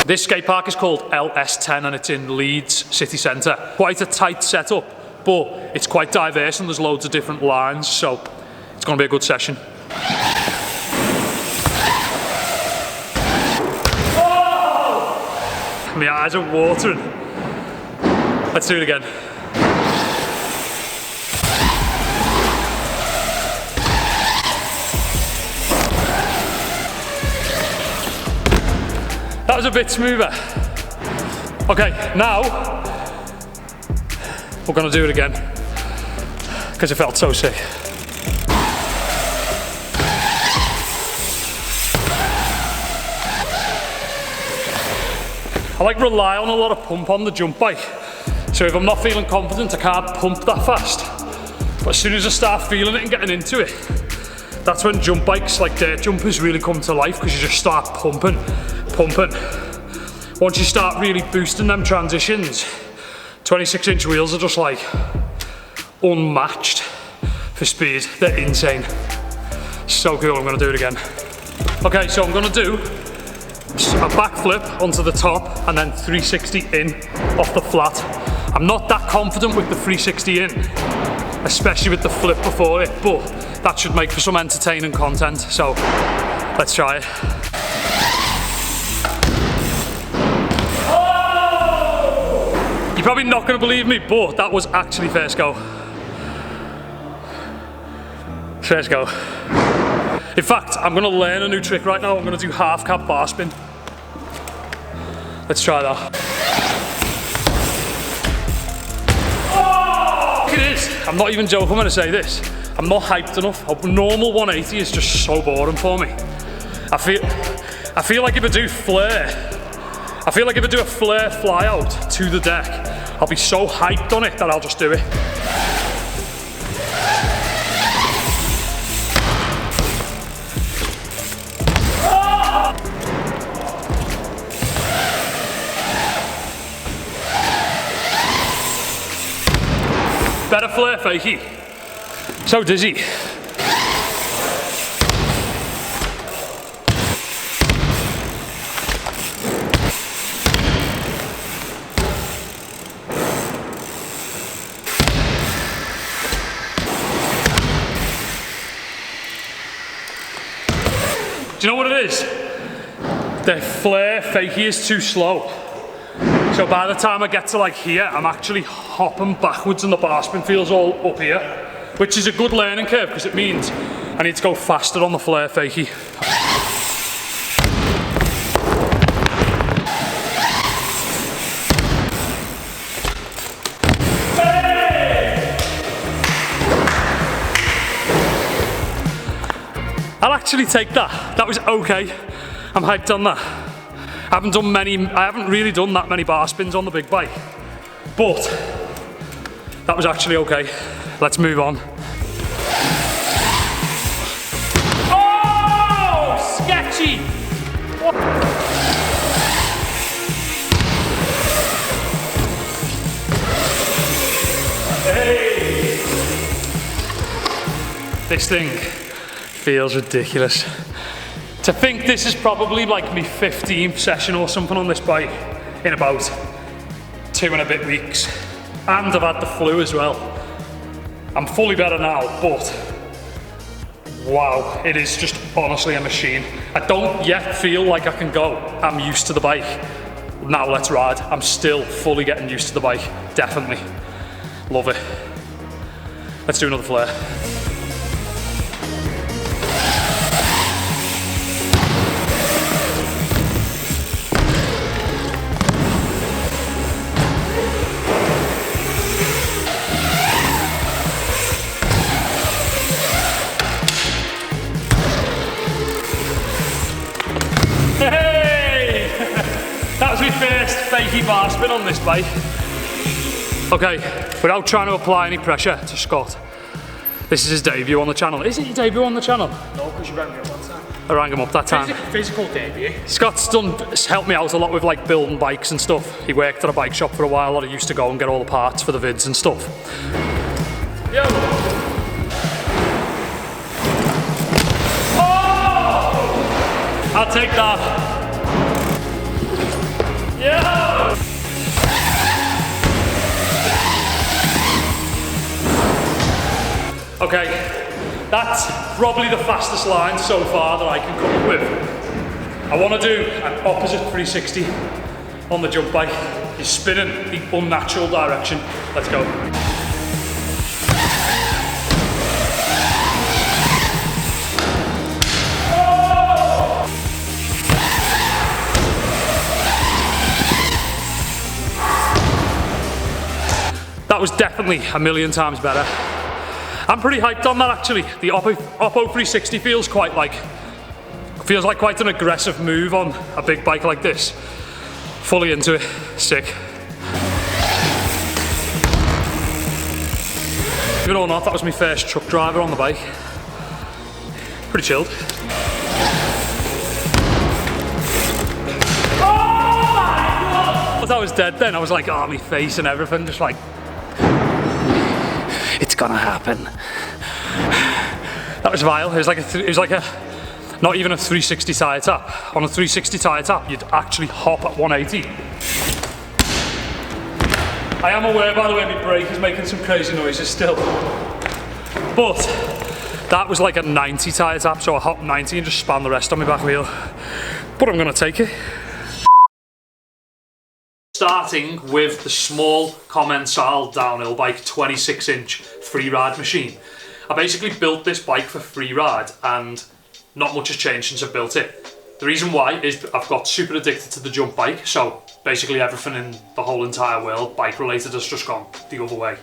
This skate park is called LS10 and it's in Leeds city centre. Quite a tight setup, but it's quite diverse and there's loads of different lines, so it's going to be a good session. Oh! My eyes are watering. Let's do it again. That was a bit smoother. Okay, now we're gonna do it again because it felt so sick. I like rely on a lot of pump on the jump bike. So if I'm not feeling confident, I can't pump that fast. But as soon as I start feeling it and getting into it, that's when jump bikes like dirt jumpers really come to life, because you just start pumping. Once you start really boosting them transitions, 26-inch wheels are just like unmatched for speed. They're insane. So cool, I'm gonna do it again. Okay, so I'm gonna do a backflip onto the top and then 360 in off the flat. I'm not that confident with the 360 in, especially with the flip before it, but that should make for some entertaining content, so let's try it. You're probably not going to believe me, but that was actually first go. First go. In fact, I'm going to learn a new trick right now. I'm going to do half cab bar spin. Let's try that. Oh! It is. I'm not even joking when I say this. I'm not hyped enough. A normal 180 is just so boring for me. I feel like if I do flare, I feel like if I do a flare fly out to the deck, I'll be so hyped on it that I'll just do it. Better flare fakie. So dizzy. Do you know what it is? The flare fakie is too slow. So by the time I get to like here, I'm actually hopping backwards and the bar spin feels all up here, which is a good learning curve because it means I need to go faster on the flare fakie. Hey! I'll actually take that. That was okay. I'm hyped on that. I haven't really done that many bar spins on the big bike, but that was actually okay. Let's move on. Oh, sketchy! Hey! This thing feels ridiculous. To think this is probably like my 15th session or something on this bike in about 2 and a bit weeks. And I've had the flu as well. I'm fully better now, but wow, it is just honestly a machine. I don't yet feel like I can go. I'm used to the bike. Now let's ride. I'm still fully getting used to the bike, definitely. Love it. Let's do another flare. Hey! That was my first fakie bar spin on this bike. Okay, without trying to apply any pressure to Scott, this is his debut on the channel. Is it your debut on the channel? No, because you rang me up that time. I rang him up that time. Physical debut. Scott's helped me out a lot with like building bikes and stuff. He worked at a bike shop for a while. I used to go and get all the parts for the vids and stuff. Yo! Oh! I'll take that. Okay, that's probably the fastest line so far that I can come up with. I want to do an opposite 360 on the jump bike. You're spinning the unnatural direction. Let's go. That was definitely a million times better. I'm pretty hyped on that actually. The Oppo 360 feels like quite an aggressive move on a big bike like this. Fully into it, sick. Believe it or not, that was my first truck driver on the bike. Pretty chilled. Oh my God! I was dead then. I was like, oh, my face and everything, just like, it's gonna happen. That was vile. It was like a not even a 360 tyre tap. On a 360 tyre tap, you'd actually hop at 180. I am aware, by the way, my brake is making some crazy noises still. But that was like a 90 tyre tap, so I hopped 90 and just span the rest on my back wheel. But I'm gonna take it. Starting with the small Commensal downhill bike, 26-inch free ride machine. I basically built this bike for free ride and not much has changed since I built it. The reason why is I've got super addicted to the jump bike, so basically everything in the whole entire world bike related has just gone the other way.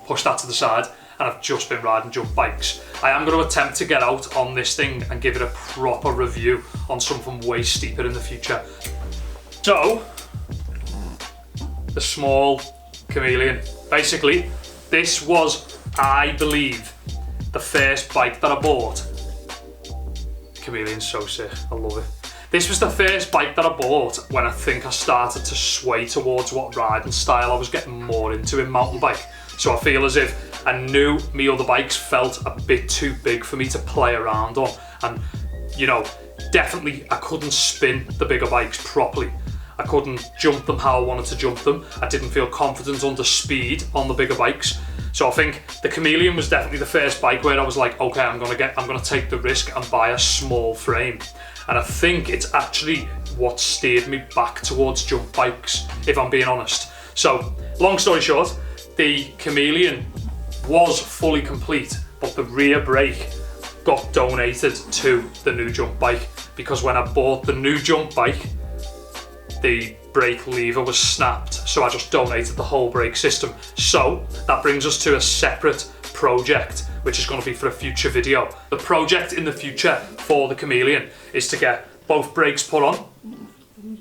Push that to the side and I've just been riding jump bikes. I am going to attempt to get out on this thing and give it a proper review on something way steeper in the future. So, the small Chameleon. Basically, this was, I believe, the first bike that I bought. Chameleon's so sick, I love it. This was the first bike that I bought when I think I started to sway towards what riding style I was getting more into in mountain bike. So I feel as if I knew me other bikes felt a bit too big for me to play around on. And, you know, definitely I couldn't spin the bigger bikes properly. I couldn't jump them how I wanted to jump them. I didn't feel confident under speed on the bigger bikes. So I think the Chameleon was definitely the first bike where I was like, okay, I'm gonna take the risk and buy a small frame. And I think it's actually what steered me back towards jump bikes, if I'm being honest. So, long story short, the Chameleon was fully complete, but the rear brake got donated to the new jump bike because when I bought the new jump bike, the brake lever was snapped, so I just donated the whole brake system. So that brings us to a separate project, which is going to be for a future video. The project in the future for the Chameleon is to get both brakes put on,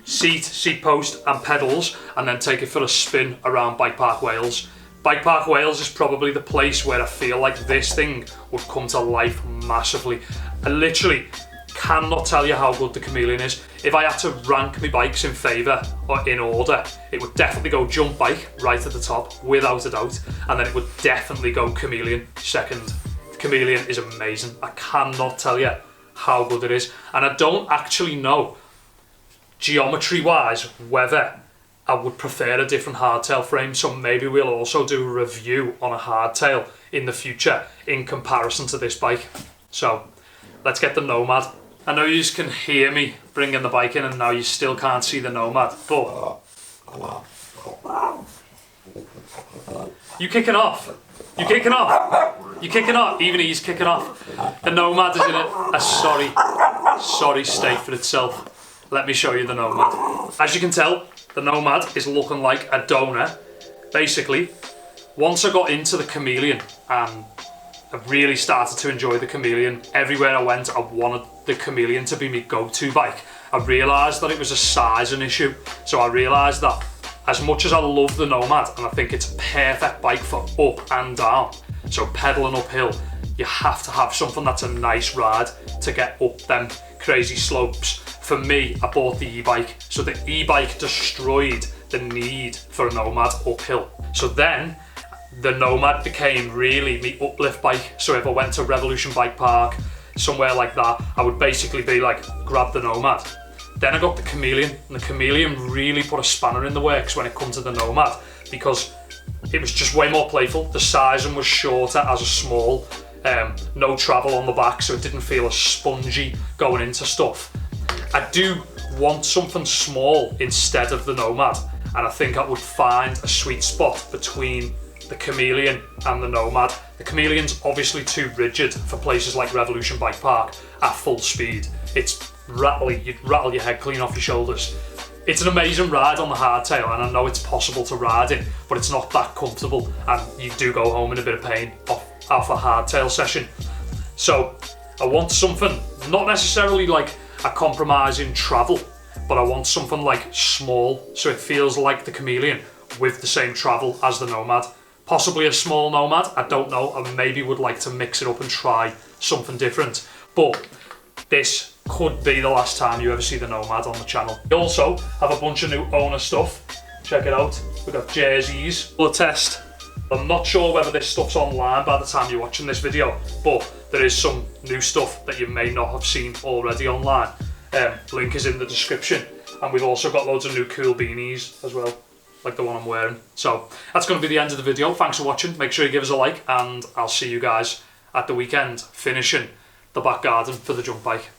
seat post and pedals, and then take it for a spin around Bike Park Wales. Bike Park Wales is probably the place where I feel like this thing would come to life massively. I literally cannot tell you how good the Chameleon is. If I had to rank my bikes in favour or in order, it would definitely go jump bike right at the top, without a doubt, and then it would definitely go Chameleon second. The Chameleon is amazing. I cannot tell you how good it is, and I don't actually know geometry wise whether I would prefer a different hardtail frame, so maybe we'll also do a review on a hardtail in the future in comparison to this bike. So let's get the Nomad. I know you can hear me bringing the bike in and now you still can't see the Nomad, but you kicking off. You kicking off. You kicking off. Even he's kicking off. The Nomad is in a sorry state for itself. Let me show you the Nomad. As you can tell, the Nomad is looking like a donor. Basically, once I got into the Chameleon and I really started to enjoy the Chameleon. Everywhere I went, I wanted the Chameleon to be my go-to bike. I realised that it was a sizing issue. So I realised that as much as I love the Nomad, and I think it's a perfect bike for up and down, so pedaling uphill, you have to have something that's a nice ride to get up them crazy slopes. For me, I bought the e-bike, so the e-bike destroyed the need for a Nomad uphill. So then, the Nomad became really my uplift bike. So if I went to Revolution Bike Park, somewhere like that, I would basically be like, grab the Nomad. Then I got the Chameleon, and the Chameleon really put a spanner in the works when it comes to the Nomad, because it was just way more playful. The sizing was shorter as a small. no travel on the back, so it didn't feel as spongy going into stuff. I do want something small instead of the Nomad, and I think I would find a sweet spot between the Chameleon and the Nomad. The Chameleon's obviously too rigid for places like Revolution Bike Park at full speed. It's rattly, you'd rattle your head clean off your shoulders. It's an amazing ride on the hardtail, and I know it's possible to ride it, but it's not that comfortable, and you do go home in a bit of pain off a hardtail session. So I want something, not necessarily like a compromise in travel, but I want something like small, so it feels like the Chameleon with the same travel as the Nomad. Possibly a small Nomad, I don't know. I maybe would like to mix it up and try something different, but this could be the last time you ever see the Nomad on the channel. We also have a bunch of new owner stuff. Check it out. We've got jerseys, blood test. I'm not sure whether this stuff's online by the time you're watching this video, but there is some new stuff that you may not have seen already online. Link is in the description, and we've also got loads of new cool beanies as well, like the one I'm wearing. So that's going to be the end of the video. Thanks for watching. Make sure you give us a like, and I'll see you guys at the weekend finishing the back garden for the jump bike.